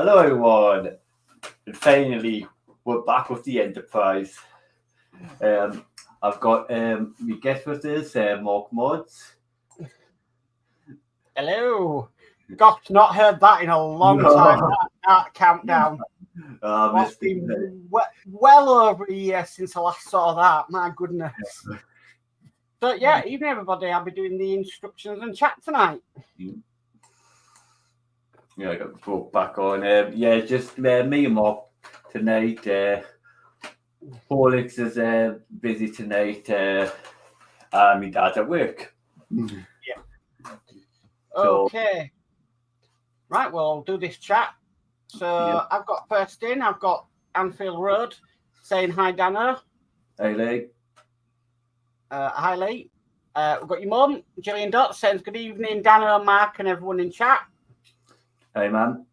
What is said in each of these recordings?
Hello everyone, and finally we're back with the Enterprise. I've got my guest with us, Modz. Hello. God, not heard that in a long time. That countdown. It's been well over a year since I last saw that. My goodness. So yeah, evening everybody. I'll be doing the instructions and chat tonight. Yeah, I got brought back on. Just me and Mark tonight. Horlix is busy tonight. And my dad's at work. Yeah. Okay. Right, well, I'll do this chat. So I've got first in, I've got Anfield Road saying hi, Danno. Hey, Lee. Hi, Lee. We've got your mum, Gillian Dot, saying good evening, Danno, Mark, and everyone in chat. Hey, man.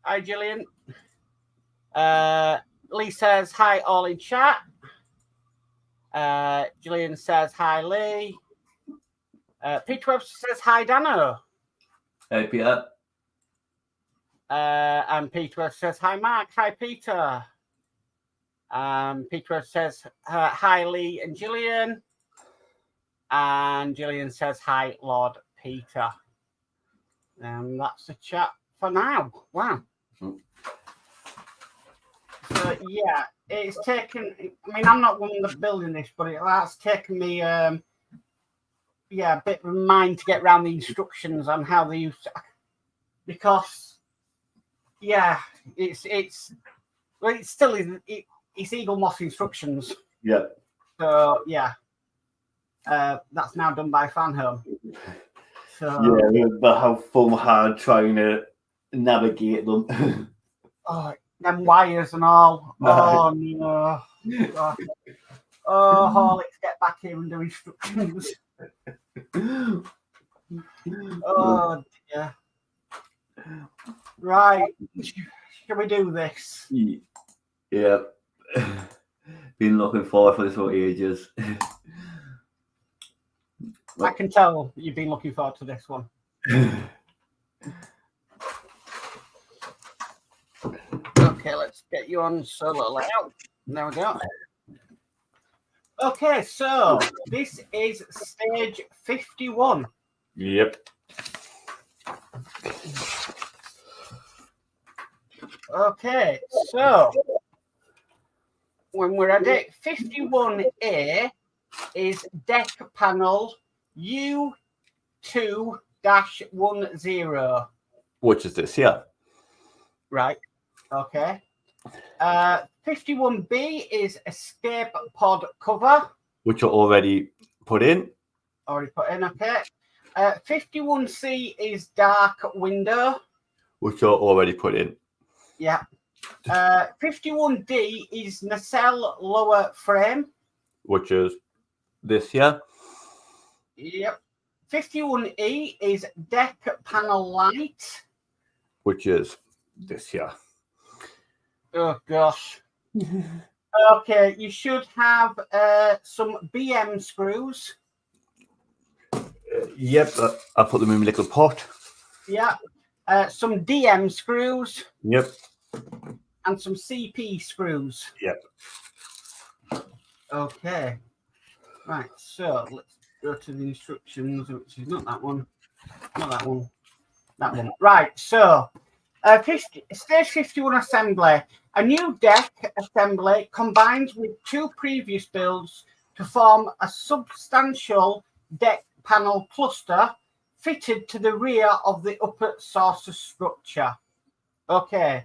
Hi, Gillian. Lee says hi, all in chat. Gillian says hi, Lee. Peter Webster says hi, Danno. Hey, Peter. And Peter Webster says hi, Mark. Hi, Peter. Peter Webster says hi, Lee and Gillian. And Gillian says hi, Lord Peter. And that's the chat for now. Wow. So yeah, it's taken. I mean, I'm not one that's building this, but that's taken me, a bit of a mind to get around the instructions on how they use. Because, it's still it's Eagle Moss instructions. Yeah. So that's now done by Fanhome. So but how fun hard trying to navigate them. Them wires and all. Oh no. Horlix, get back here and do instructions. Oh dear. Right. Shall we do this? Yeah. Been looking forward for this for ages. I can tell you've been looking forward to this one. Okay, let's get you on solo layout. There we go. Okay, so this is stage 51. Yep. Okay, so when we're at it, 51A is deck panel U2-10. Which is this, yeah. Right. Okay. 51B is escape pod cover. Which are already put in. Already put in, okay. 51C is dark window. Which are already put in. Yeah. 51D is nacelle lower frame. Which is this, yeah. Yep. 51E is deck panel light. Which is this, yeah. Oh, gosh. Okay, you should have some BM screws. Yep, I put them in my little pot. Yeah. Some DM screws. Yep. And some CP screws. Yep. Okay. Right, so let's go to the instructions, which is not that one. Not that one. That one. Right, so stage 51 assembly. A new deck assembly combines with two previous builds to form a substantial deck panel cluster fitted to the rear of the upper saucer structure. Okay,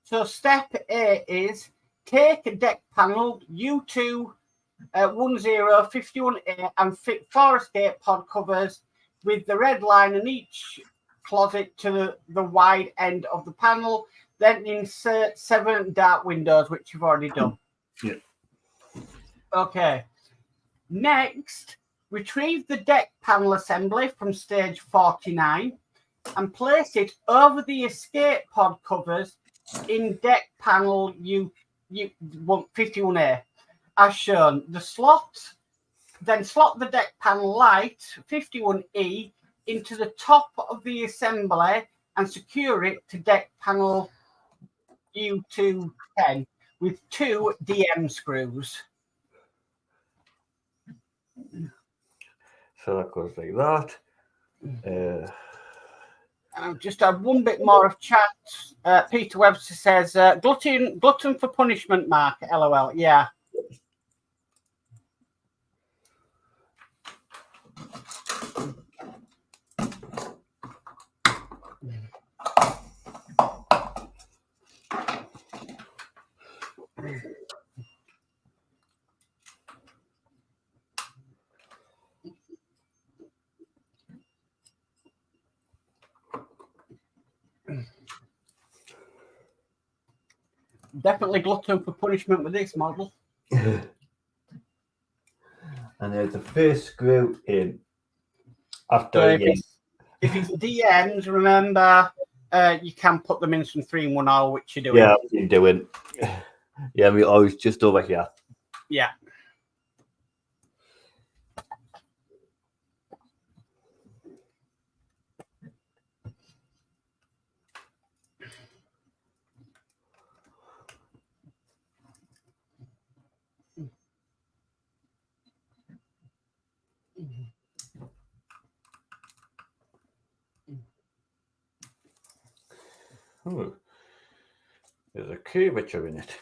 so step A is take a deck panel U2-10-51A and fit 4 escape pod covers with the red line in each closet to the wide end of the panel. Then insert 7 dark windows, which you've already done. Yeah. Okay. Next, retrieve the deck panel assembly from stage 49 and place it over the escape pod covers in deck panel U51A as shown. Then slot the deck panel light 51E into the top of the assembly and secure it to deck panel U210 with 2 DM screws. So that goes like that. I've just had one bit more of chat. Peter Webster says, glutton for punishment, Mark. LOL. Yeah. Definitely glutton for punishment with this model. And there's the first screw in after So if it's DMs, remember you can put them in some 3-in-1 which you're doing. Yeah, you're doing. Yeah, we always just over here. Yeah. Oh, there's a curvature in it.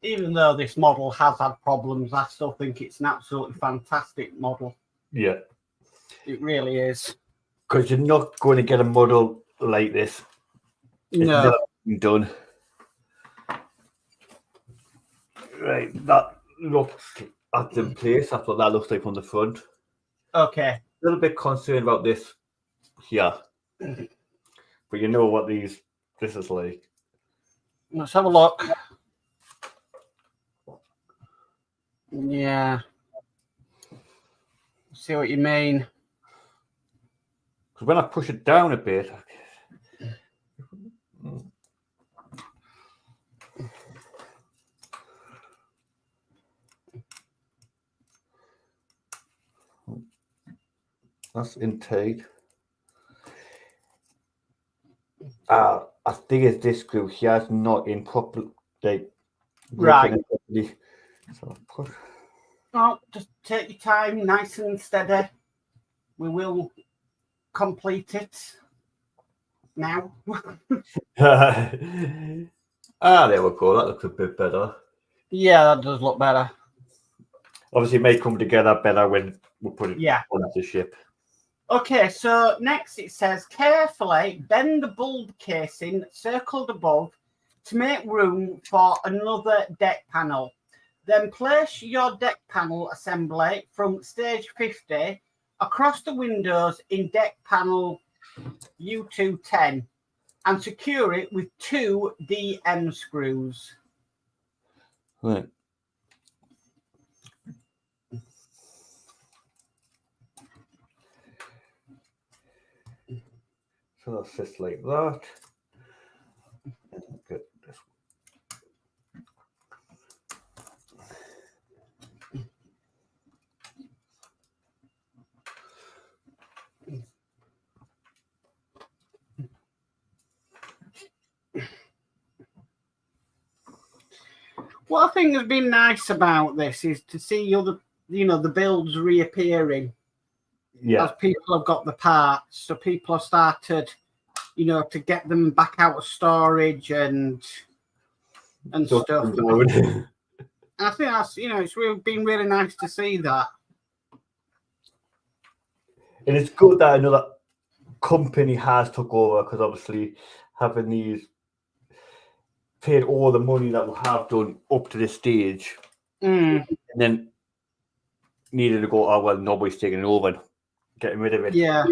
Even though this model has had problems, I still think it's an absolutely fantastic model. Yeah. It really is. Because you're not going to get a model like this. It's No. never been done. Right, that looks at in place. That's what that looks like from the front. Okay. A little bit concerned about this here. But you know what this is like. Let's have a look. Yeah. See what you mean. Because when I push it down a bit, that's intake. I think it's this screw here. It's not in properly. Like, Right. Properly. So push. Oh, just take your time, nice and steady. We will complete it now. There we go. That looks a bit better. Yeah, that does look better. Obviously, it may come together better when we put it on the ship. Okay, so next it says, carefully bend the bulb casing circled above to make room for another deck panel. Then place your deck panel assembly from stage 50 across the windows in deck panel U210 and secure it with 2 DM screws. Right. So that's just like that. And get this. What I think has been nice about this is to see the builds reappearing. Yeah. As people have got the parts, so people have started, to get them back out of storage and stuff. I think that's, it's really been really nice to see that. And it's good that another company has took over, because obviously having these paid all the money that we have done up to this stage, and then needed to go, oh well, nobody's taking it over and getting rid of it. Yeah.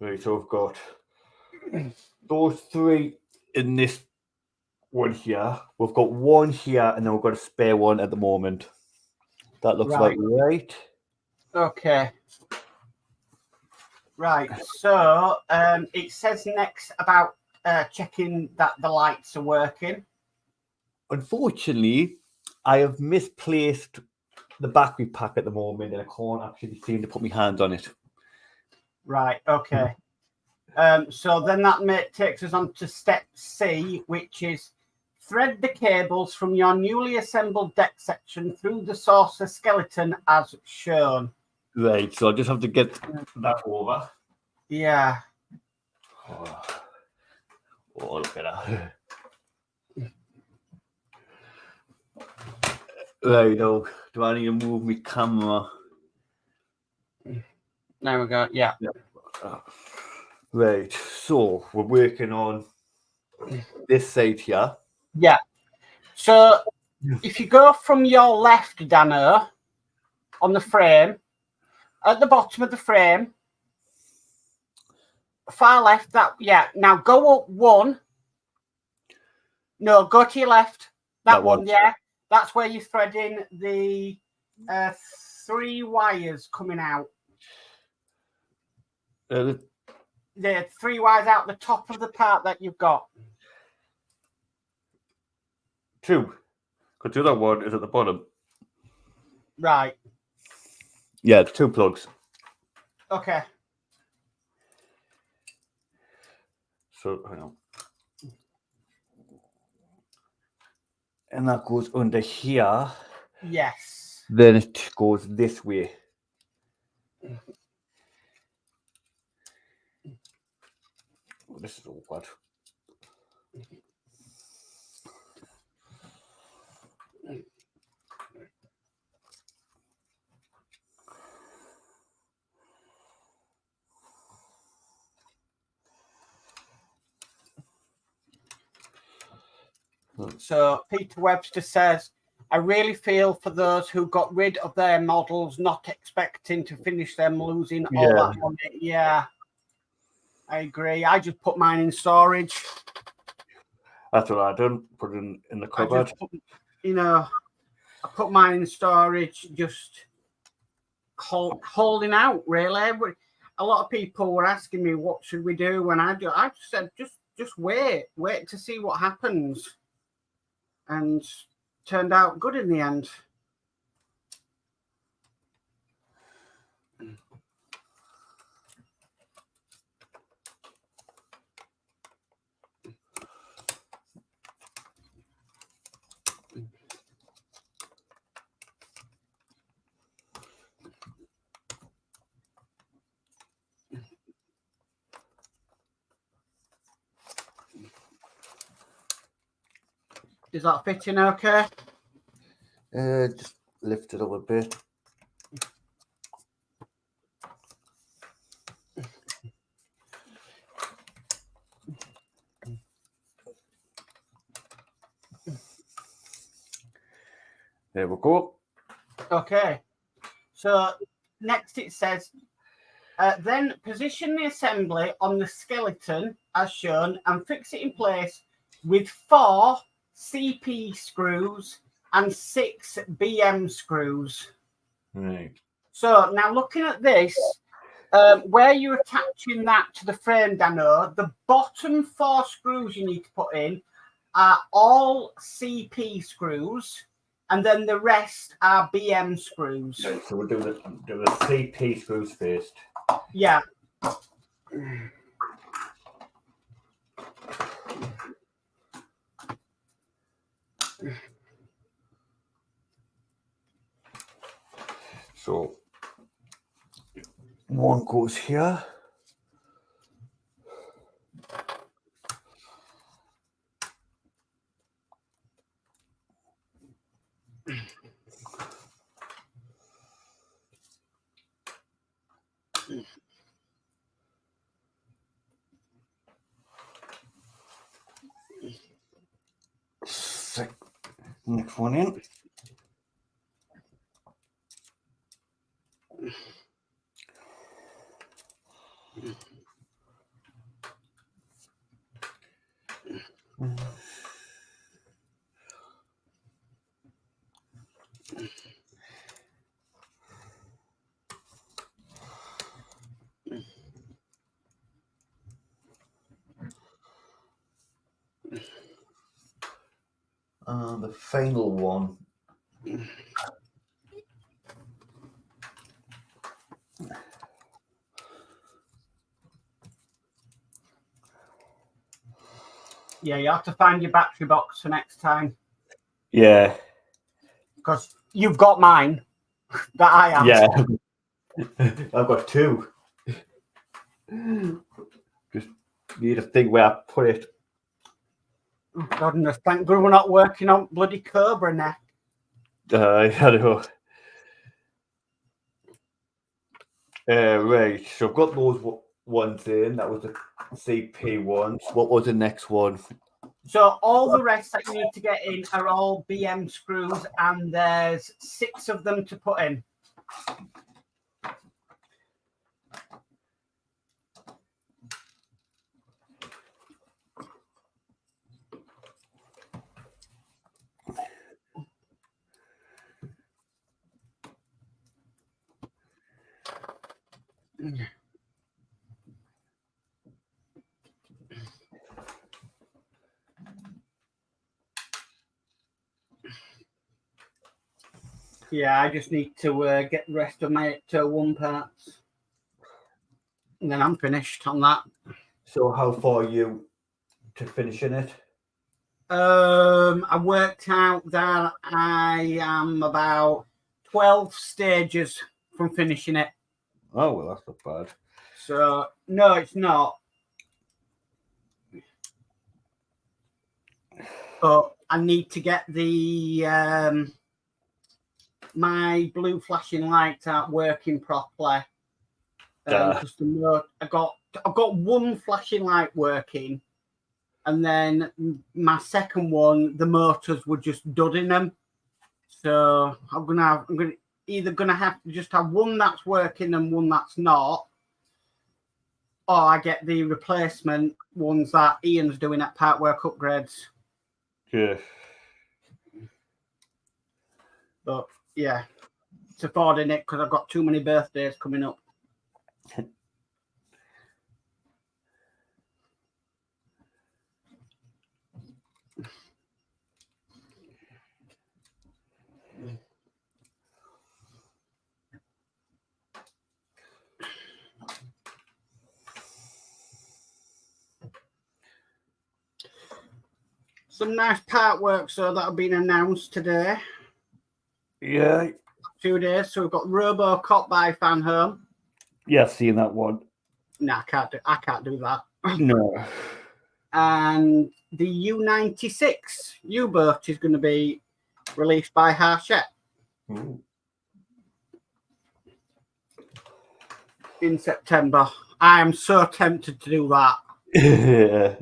Right, so I've got those 3 in this one here. We've got 1 here, and then we've got a spare one at the moment. That looks right. Okay. Right. So it says next about checking that the lights are working. Unfortunately, I have misplaced the battery pack at the moment, and I can't actually seem to put my hands on it. Right. Okay. So then that takes us on to step C, which is thread the cables from your newly assembled deck section through the saucer skeleton as shown. Right, so I just have to get that over. Yeah. Oh, look at that. Right, now, do I need to move my camera? There we go. Yeah. Right, so we're working on this side here. Yeah. So if you go from your left, Danno, on the frame, at the bottom of the frame, far left, now go up 1. No, go to your left. That one, yeah. That's where you're threading the 3 wires coming out. The 3 wires out the top of the part that you've got. 2. Because the other one is at the bottom. Right. Yeah, it's 2 plugs. Okay. So, hang on. And that goes under here. Yes. Then it goes this way. Oh, this is awkward. So Peter Webster says, I really feel for those who got rid of their models, not expecting to finish them, losing all that money. Yeah, I agree. I just put mine in storage. That's what I done. Put it in the cupboard. I put mine in storage, just holding out, really. A lot of people were asking me, what should we do? And I just said, just wait to see what happens. And turned out good in the end. Is that fitting okay? Just lift it up a bit. There we go. Okay. So next it says, then position the assembly on the skeleton as shown and fix it in place with 4 CP screws and 6 BM screws. Right. So now looking at this, where you're attaching that to the frame, Danno, the bottom 4 screws you need to put in are all CP screws, and then the rest are BM screws. Right, so we're doing the CP screws first. Yeah. So 1 goes here. Next one in. The final one. Yeah, you have to find your battery box for next time. Yeah. Because you've got mine that I have. Yeah. I've got two. Just need to think where I put it. Oh, goodness, thank God we're not working on bloody Cobra now. I don't know. Right, so I've got those ones in. That was the CP ones. What was the next one? So all the rest that you need to get in are all BM screws, and there's 6 of them to put in. Yeah, I just need to get the rest of my 801 parts. And then I'm finished on that. So how far are you to finishing it? I worked out that I am about 12 stages from finishing it. Oh, well, that's not bad. So, no, it's not. But I need to get the my blue flashing lights out working properly. Because I've got one flashing light working, and then my second one, the motors were just dudding them. So I'm either gonna have to just have one that's working and one that's not, or I get the replacement ones that Ian's doing at Part Work Upgrades. Yeah. But yeah, it's affording it because I've got too many birthdays coming up. Some nice part work, so that have been announced today. Yeah. 2 days. So we've got RoboCop by Fan Home. Yeah, I've seen that one. No, I can't do that. No. And the U-96 U-boat is going to be released by Hachette in September. I am so tempted to do that. Yeah.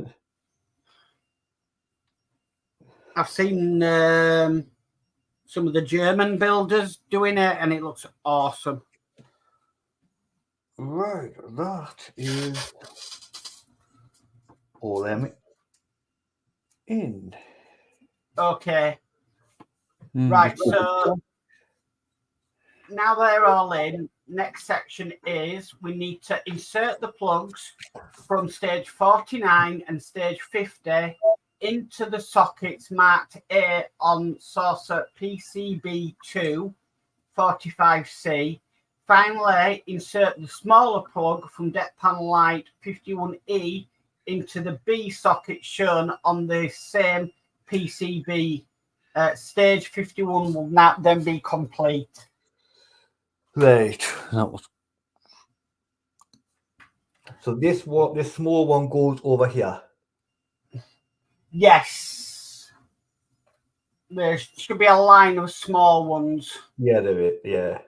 I've seen some of the German builders doing it, and it looks awesome. Right, that is all them in. Okay. Right, so now they're all in, next section is we need to insert the plugs from stage 49 and stage 50 into the sockets marked A on saucer PCB2 45C. Finally, insert the smaller plug from deck panel light 51E into the B socket shown on the same PCB. Stage 51 will not then be complete. Right, that was. So this small one goes over here. Yes. There should be a line of small ones. Yeah, there is. Yeah.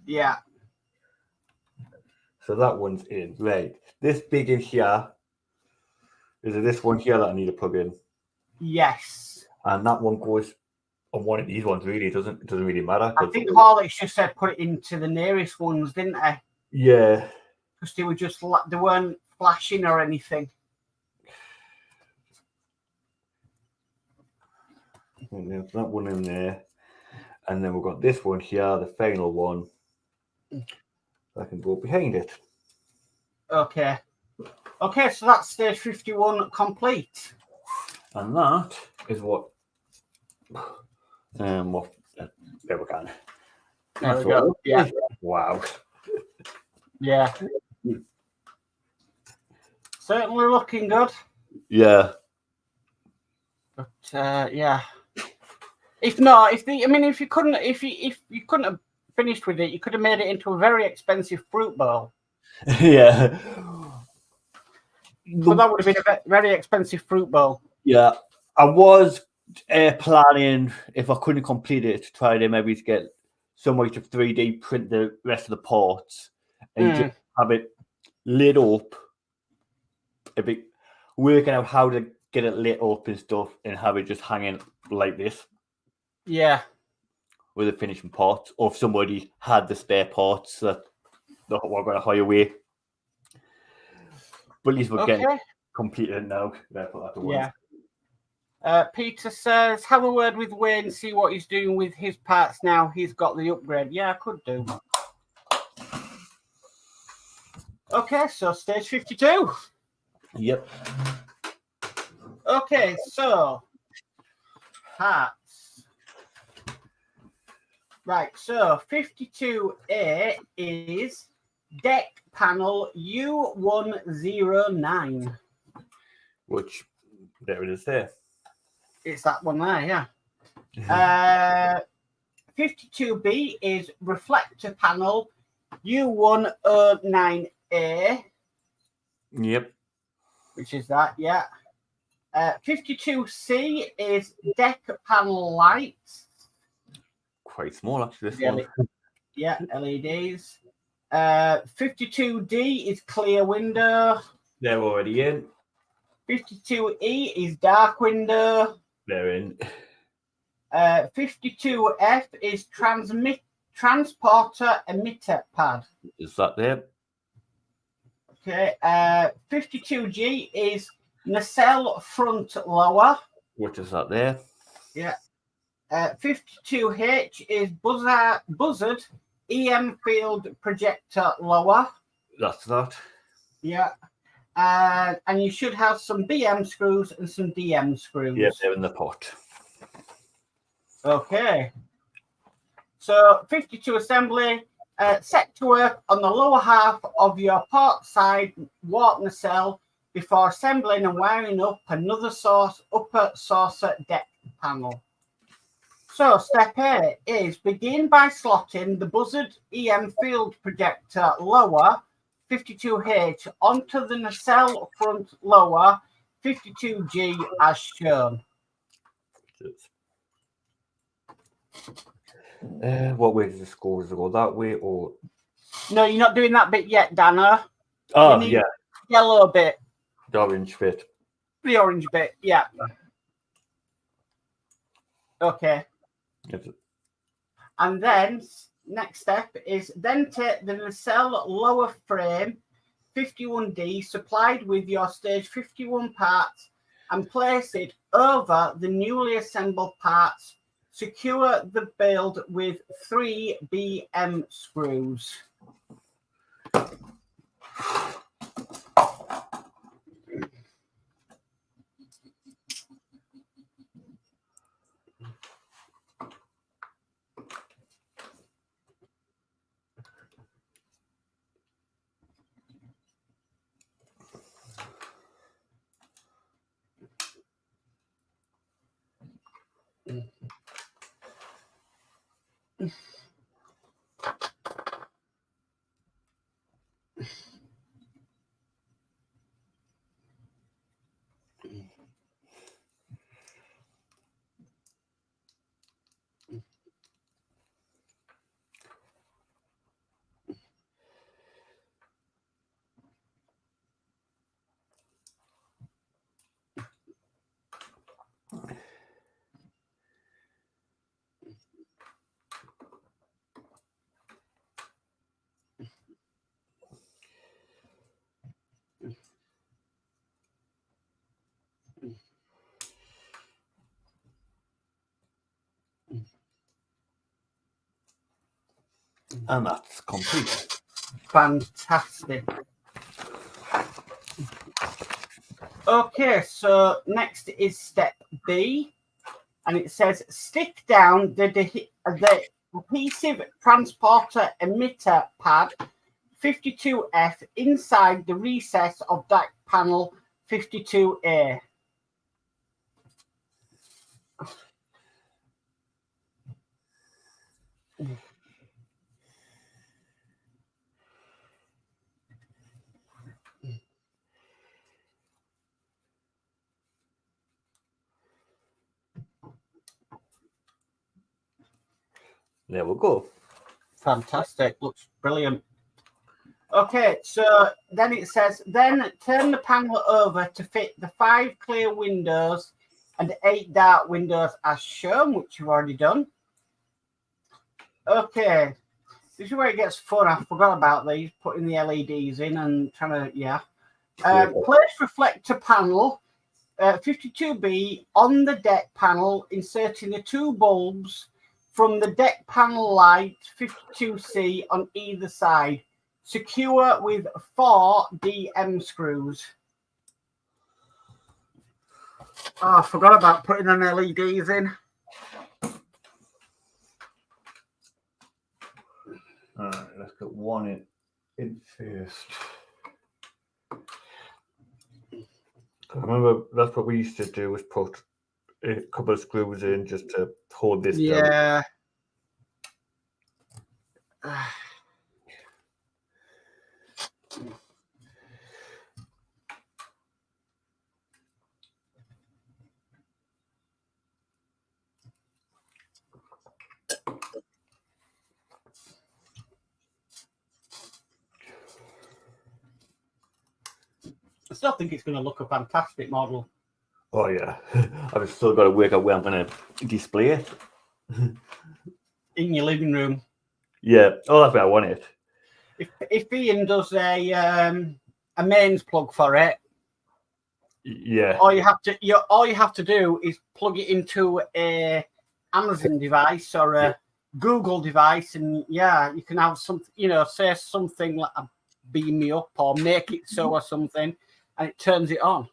Yeah. So that one's in. Right. This big in here. Is it this one here that I need to plug in? Yes. And that one goes on one of these ones. Really, it doesn't really matter. I think Horlix just said put it into the nearest ones, didn't they? Yeah. Because they weren't flashing or anything. There's that one in there. And then we've got this one here, the final one. I can go behind it. Okay. Okay, so that's stage 51 complete. And that is what there we go. There we go. Yeah. Wow. Yeah. Certainly looking good. Yeah. But yeah. If you couldn't have finished with it, you could have made it into a very expensive fruit bowl. Yeah. But that would have been a very expensive fruit bowl. Yeah. I was planning, if I couldn't complete it, to try to maybe get some way to 3D print the rest of the parts and just have it lit up a bit, working out how to get it lit up and stuff and have it just hanging like this. Yeah. With the finishing parts, or if somebody had the spare parts that we're going to hire away. But at least we're getting it completed now. Yeah. Peter says, have a word with Wayne, see what he's doing with his parts now. He's got the upgrade. Yeah, I could do. Okay, so stage 52. Yep. Okay, so parts. Right, so 52A is deck panel U109. Which, there it is there. It's that one there, yeah. 52B is reflector panel U109A. Yep. Which is that, yeah. 52C is deck panel lights. Quite small, actually, this one. Yeah, LEDs. 52D is clear window. They're already in. 52E is dark window. They're in. 52F is transporter emitter pad. Is that there? Okay. 52G is nacelle front lower. What is that there? Yeah. 52H is buzzard EM field projector lower. That's that. Yeah. And you should have some BM screws and some DM screws. Yeah, they're in the pot. Okay. So 52 assembly, set to work on the lower half of your port side warp nacelle before assembling and wiring up another upper saucer deck panel. So step A is begin by slotting the buzzard EM field projector lower 52H onto the nacelle front lower 52G as shown. What way does this go? Does it go that way or? No, you're not doing that bit yet, Danno. Oh, yeah. Yellow bit. The orange bit. The orange bit, yeah. Okay. And then next step is then take the nacelle lower frame 51D supplied with your stage 51 parts and place it over the newly assembled parts. Secure the build with 3 BM screws. And that's complete. Fantastic. Okay, so next is step B, and it says stick down the adhesive transporter emitter pad 52F inside the recess of deck panel 52A. There we go. Fantastic. Looks brilliant. Okay, so then it says, then turn the panel over to fit the 5 clear windows and 8 dark windows as shown, which you've already done. Okay, this is where it gets fun. I forgot about these, putting the LEDs in and trying to, yeah. Place reflector panel 52B on the deck panel, inserting the 2 bulbs from the deck panel light 52C on either side. Secure with 4 DM screws. Oh, I forgot about putting an LEDs in. All right, let's get one in first. I remember that's what we used to do, was put a couple of screws in just to hold this down. Yeah. I still think it's going to look a fantastic model. Oh yeah, I've still got to work out where I'm going to display it. In your living room. Yeah, oh, that's where I want it. If Ian does a mains plug for it, yeah, all you have to do is plug it into a Amazon device or a Google device, and yeah, you can have something, you know, say something like beam me up or make it so or something, and it turns it on.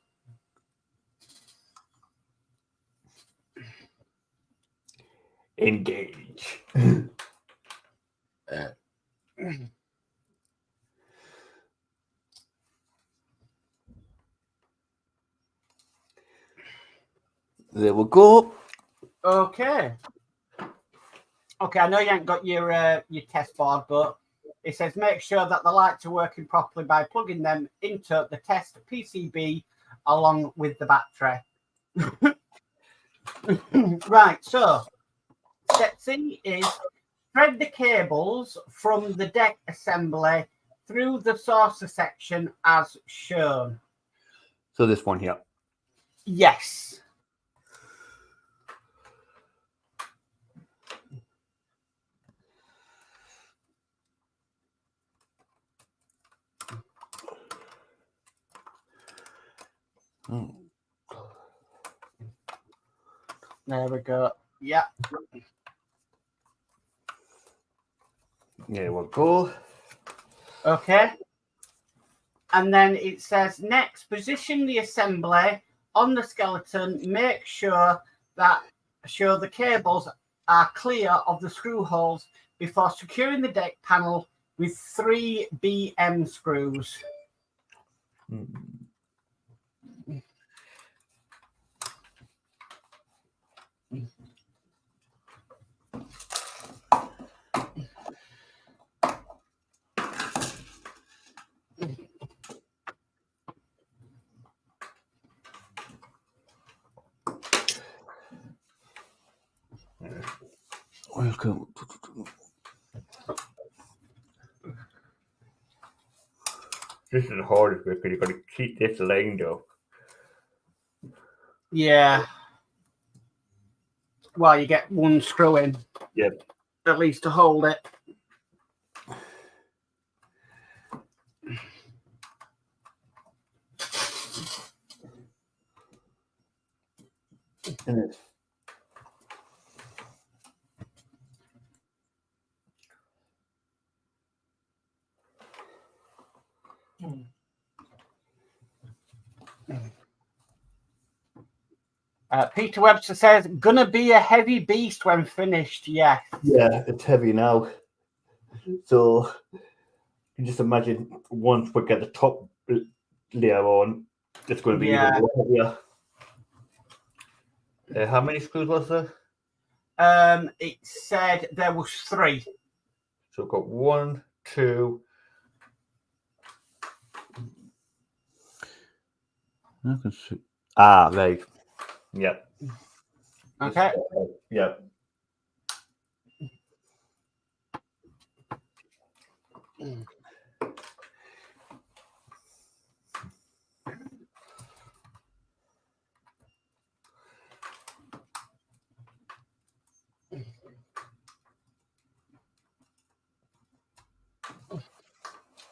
Engage. There we go. Okay. Okay, I know you ain't got your test board, but it says make sure that the lights are working properly by plugging them into the test PCB along with the battery. Right, so step C is thread the cables from the deck assembly through the saucer section as shown. So this one here. Yes. Oh. There we go. Yeah. There we go. Okay. And then it says next, position the assembly on the skeleton. Make sure the cables are clear of the screw holes before securing the deck panel with 3 BM screws. Welcome. This is the hardest bit because you've got to keep this lined up. Yeah. Well, you get 1 screw in. Yep. At least to hold it. Peter Webster says, gonna be a heavy beast when finished. Yes. Yeah, it's heavy now. So you just imagine once we get the top layer on, it's going to be even more heavier. How many screws was there? It said there was 3. So we've got 1, 2. I can see. Right. Yep. Okay. Yep.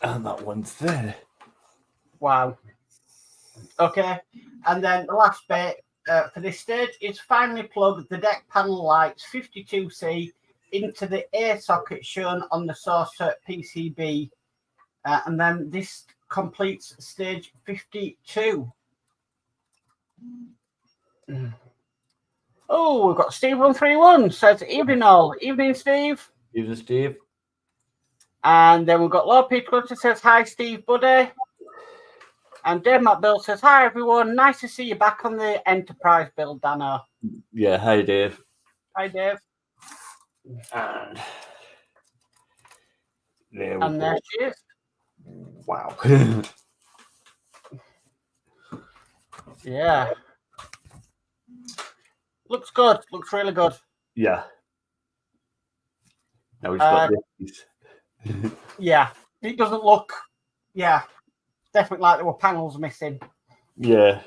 And that one's there. Wow. Okay. And then the last bit for this stage is finally plug the deck panel lights 52C into the A socket shown on the source PCB. And then this completes stage 52. Oh, we've got Steve131 says, evening all. Evening, Steve. Evening, Steve. And then we've got Lord Peter Clutter says, hi, Steve, buddy. And Dave McBill says, hi, everyone. Nice to see you back on the Enterprise build, Danno. Yeah, hi, Dave. Hi, Dave. And there she is. Wow. Yeah. Looks good. Looks really good. Yeah. Now we've got this. Yeah. It doesn't look, definitely like there were panels missing. Yeah.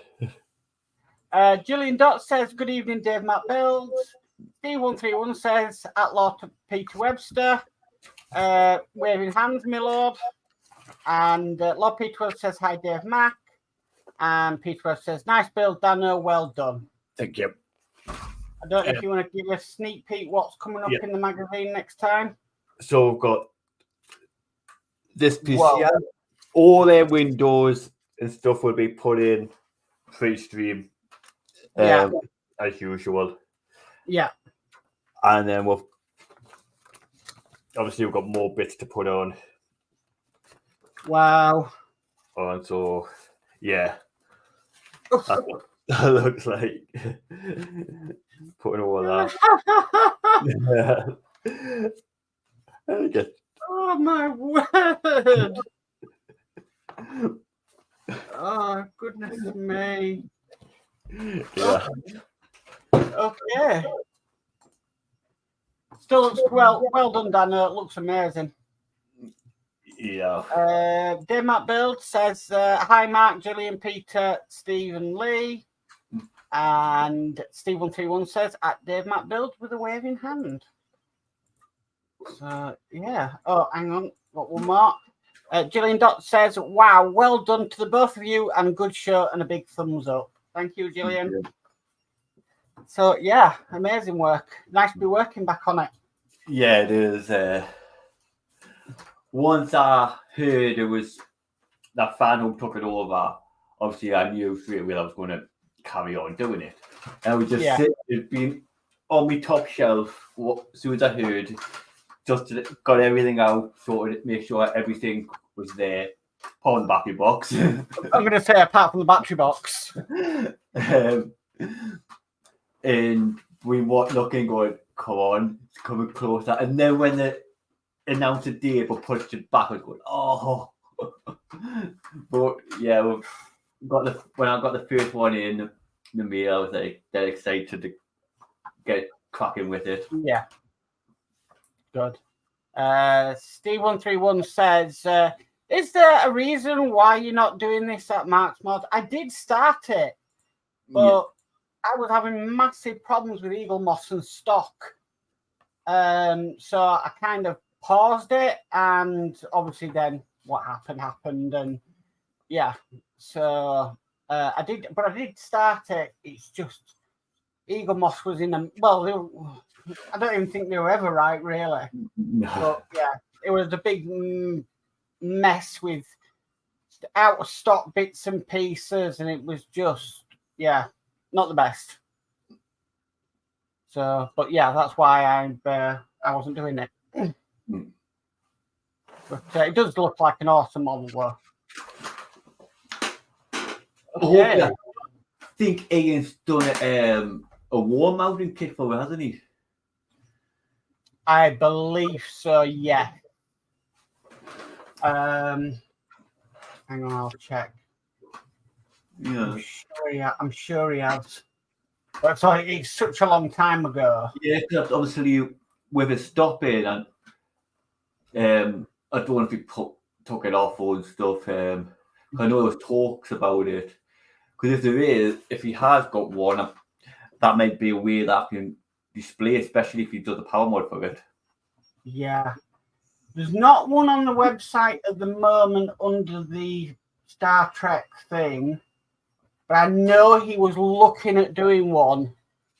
Gillian Dot says, good evening, Dave Matt Builds. D131 says, at Lord Peter Webster. Waving hands, my lord. And Lord Peter Webster says, hi, Dave Mac. And Peter Webster says, nice build, Danno, well done. Thank you. I don't know if you want to give a sneak peek what's coming up in the magazine next time. So we've got this piece here. All their windows and stuff will be put in pre-stream as usual. Yeah. And then we've got more bits to put on. Wow. And so, yeah. That looks like putting all that. Oh, my word. Oh, goodness me. Yeah. Okay. Still looks well done, Danno. It looks amazing. Yeah. Dave Matt Build says, hi, Mark, Gillian, Peter, Stephen Lee. And Steve131 says, at Dave Matt Build with a waving hand. So, yeah. Oh, hang on. Got one more. Gillian Dot says, wow, well done to the both of you and good show and a big thumbs up. Thank you, Gillian. Thank you. So, yeah, amazing work. Nice to be working back on it. Yeah, it is. Once I heard it was that fan who took it over, obviously I knew straight away I was going to carry on doing it. And I was just sitting, it'd been on my top shelf as soon as I heard, just got everything out, sorted it, make sure everything was there, on the battery box. I'm going to say apart from the battery box. And we were looking, going, come on, it's coming closer. And then when they announced the date, but pushed it back, I was going, oh. But yeah, when I got the first one in the mail, I was like, dead excited to get cracking with it. Yeah. Good. Steve131 says, is there a reason why you're not doing this at Mark's Mod? I did start it, but I was having massive problems with Eagle Moss and stock. So I kind of paused it, and obviously then what happened, and yeah. So I did start it. It's just Eagle Moss was in a I don't even think they were ever right, really. No. But yeah, it was a big mess with out of stock bits and pieces, and it was just, not the best. So, but yeah, that's why I wasn't doing it. But it does look like an awesome model, though. Okay. I think Ian's done a wall mounting kit for it, hasn't he? I believe so, yeah. Hang on, I'll check. Yeah. I'm sure he has. But sorry, it's such a long time ago. Yeah, because obviously with it stopping, and I don't know if he took it off and stuff. I know there was talks about it. Because if he has got one, that might be a way that can display, especially if he does the power mod for it. Yeah. There's not one on the website at the moment under the Star Trek thing, but I know he was looking at doing one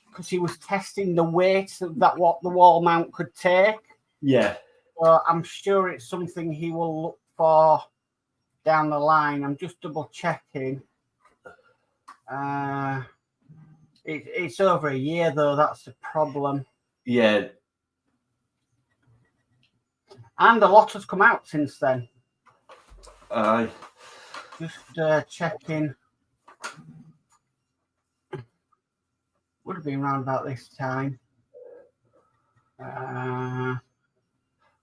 because he was testing the weight of that what the wall mount could take. Yeah. So I'm sure it's something he will look for down the line. I'm just double checking. It's over a year though. That's the problem. Yeah. And a lot has come out since then. Just checking. Would have been around about this time. Because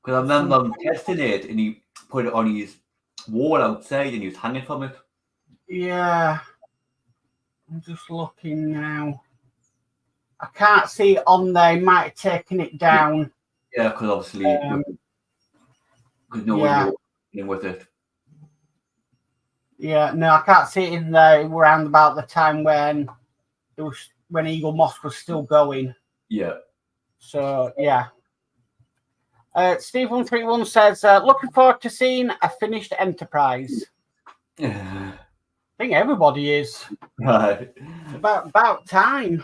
I remember testing it and he put it on his wall outside and he was hanging from it. Yeah. I'm just looking now. I can't see it on there. He might have taken it down. Yeah, because obviously because no one knew with it. Yeah, no, I can't see it in there around about the time when Eagle Moss was still going. Yeah. So yeah. Steve131 says, looking forward to seeing a finished Enterprise. I think everybody is. Right. About time.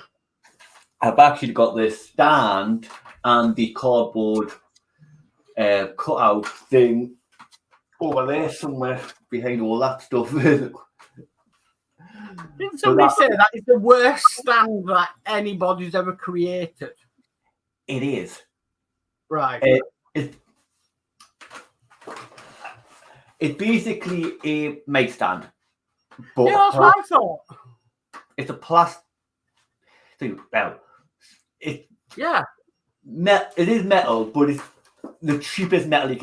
I've actually got this stand and the cardboard cutout thing over there somewhere behind all that stuff. Didn't somebody say that is the worst stand that anybody's ever created? It is. Right. It's basically a mic stand. But yeah, that's what I thought. It's a plastic. Well, it is metal, but it's the cheapest metal you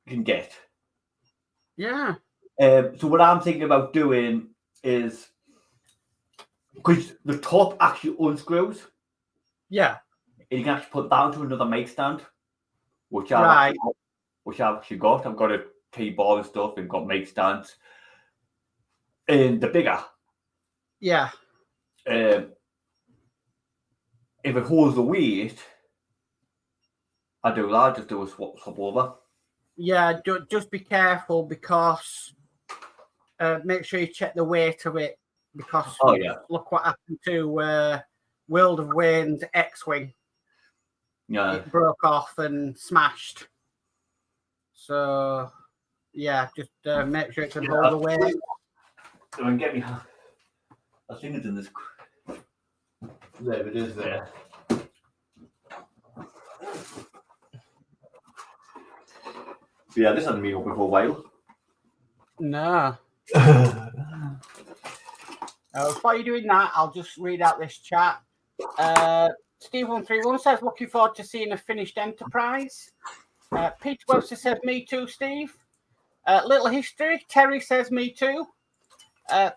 can get. Yeah. So what I'm thinking about doing is, because the top actually unscrews. Yeah. And you can actually put that onto another mic stand, which I've actually got. I've got a keyboard and stuff and got mic stands. And the bigger. Yeah. If it holds the weight, I just do a swap over. Yeah, just be careful because make sure you check the weight of it because look what happened to World of Wayne's X-Wing. Yeah. It broke off and smashed. So, yeah, just make sure it can hold the weight. So I can get me. I think it's in this. There it is there. Yeah, this hasn't been open for a while. No. Before you're doing that, I'll just read out this chat. Steve131 says, looking forward to seeing a finished Enterprise. Peter Webster says, me too, Steve. Little History, Terry says, me too.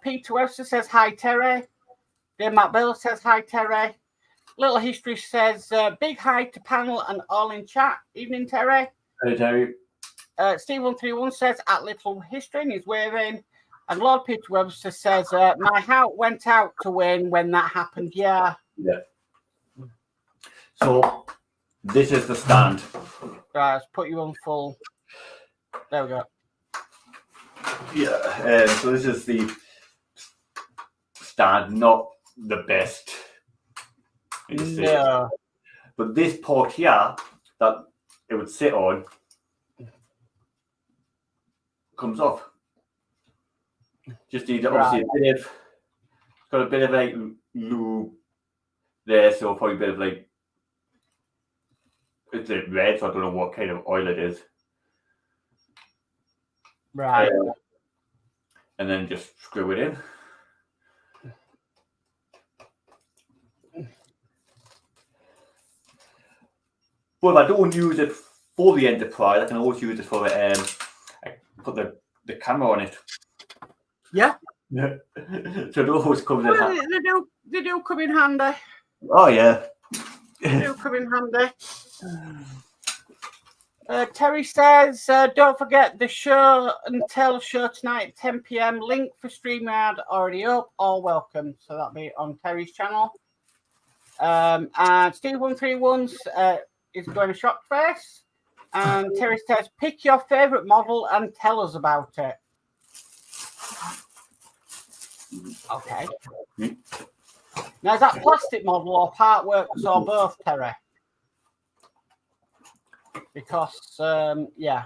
Peter Webster says, hi, Terry. Dave McBill says, hi, Terry. Little History says, big hi to panel and all in chat. Evening, Terry. Hey, Terry. Steve131 says, at Little History, and he's waving. And Lord Peter Webster says, my heart went out to Wayne when that happened. Yeah. Yeah. So, this is the stand. Right, let's put you on full. There we go. Yeah, so this is the stand, not the best. No. But this part here that it would sit on comes off. Just need obviously it's got a bit of like lube there, so probably a bit of like it's red, so I don't know what kind of oil it is. Right. And then just screw it in. Well, if I don't use it for the Enterprise, I can always use it for I put the camera on it. Yeah. So it always comes in handy. They do come in handy. Oh yeah. They do come in handy. Terry says, don't forget the show and tell show tonight at 10 p.m. Link for StreamYard already up. All welcome. So that'll be on Terry's channel. And Steve131's is going to Shockface. And Terry says, pick your favourite model and tell us about it. Okay. Now, is that plastic model or part works or both, Terry? Because yeah,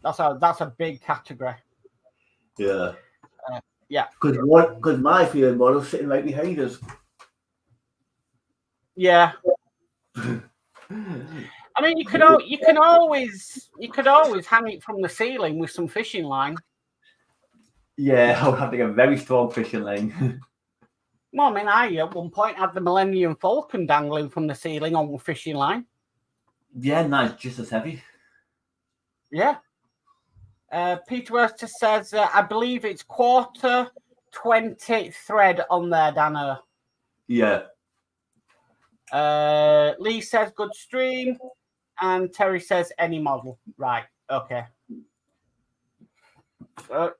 that's a big category. Yeah. Yeah. Because my field model's sitting right behind us. Yeah. I mean, you could always hang it from the ceiling with some fishing line. Yeah, I would have to get a very strong fishing line. Well, I mean, I at one point had the Millennium Falcon dangling from the ceiling on a fishing line. Yeah, nice, just as heavy. Yeah. Peter Wester says, I believe it's 1/4 thread on there, Danno. Yeah. Lee says, good stream. And Terry says, any model. Right. Okay.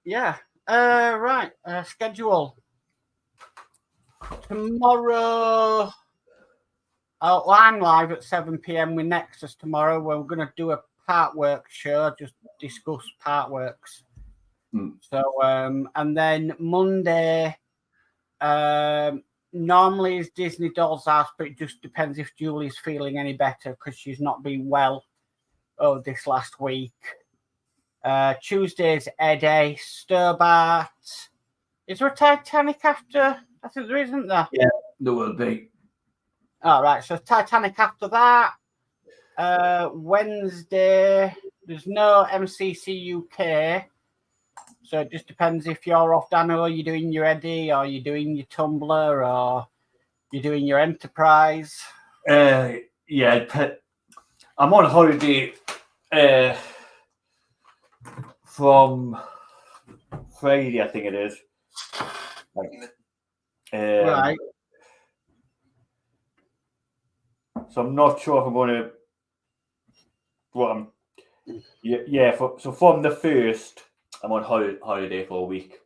Yeah. Right. Schedule. Tomorrow, I'm live at 7 p.m. with Nexus tomorrow. We're going to do a part work show, just discuss part works. So, and then Monday, normally is Disney Doll's House, but it just depends if Julie's feeling any better because she's not been well this last week. Tuesday's Eddie, Sturbart. Is there a Titanic after? I think there isn't there. Yeah, there will be. All right, so Titanic after that. Wednesday, there's no MCC UK. So it just depends if you're off, Danno, you're doing your Eddie, or you're doing your Tumblr, or you're doing your Enterprise. Yeah, I'm on holiday from Friday, I think it is. Right. So I'm not sure if I'm going to. Well, so from the 1st, I'm on holiday for a week.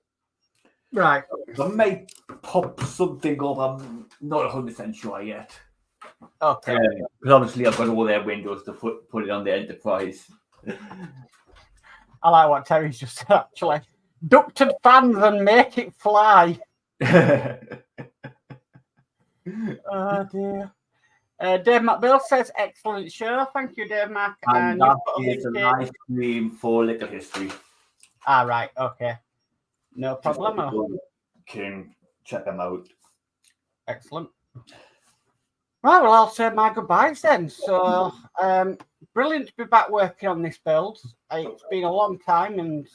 Right. I might pop something up. I'm not 100% sure yet. Okay. Because obviously I've got all their windows to put it on the Enterprise. I like what Terry's just said, actually. Ducted fans and make it fly. Oh, dear. Dave McBill says, excellent show. Thank you, Dave Mac. And that is a nice stream for Little History. Ah, right. Okay. No problem. You can check them out. Excellent. Right, well, I'll say my goodbyes then. So, brilliant to be back working on this build. It's been a long time and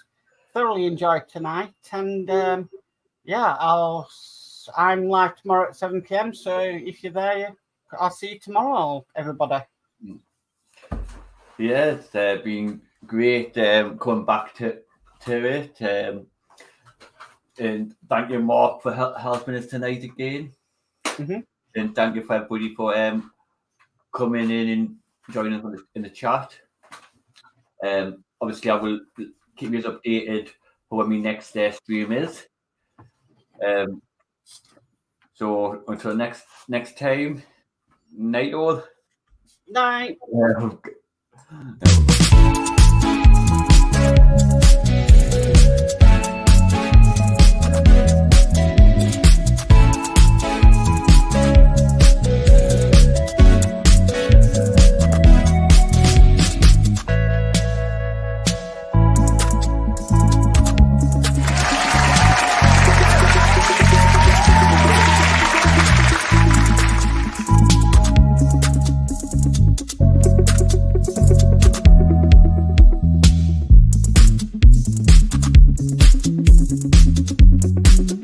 thoroughly enjoyed tonight. And, yeah, I'm live tomorrow at 7 p.m. So if you're there, I'll see you tomorrow, everybody. Yeah, it's been great coming back to it. And thank you, Mark, for helping us tonight again. Mm-hmm. And thank you for everybody for coming in and joining us in the chat. Obviously, I will keep you updated for when my next stream is. So until next time, night all. Night. Bye.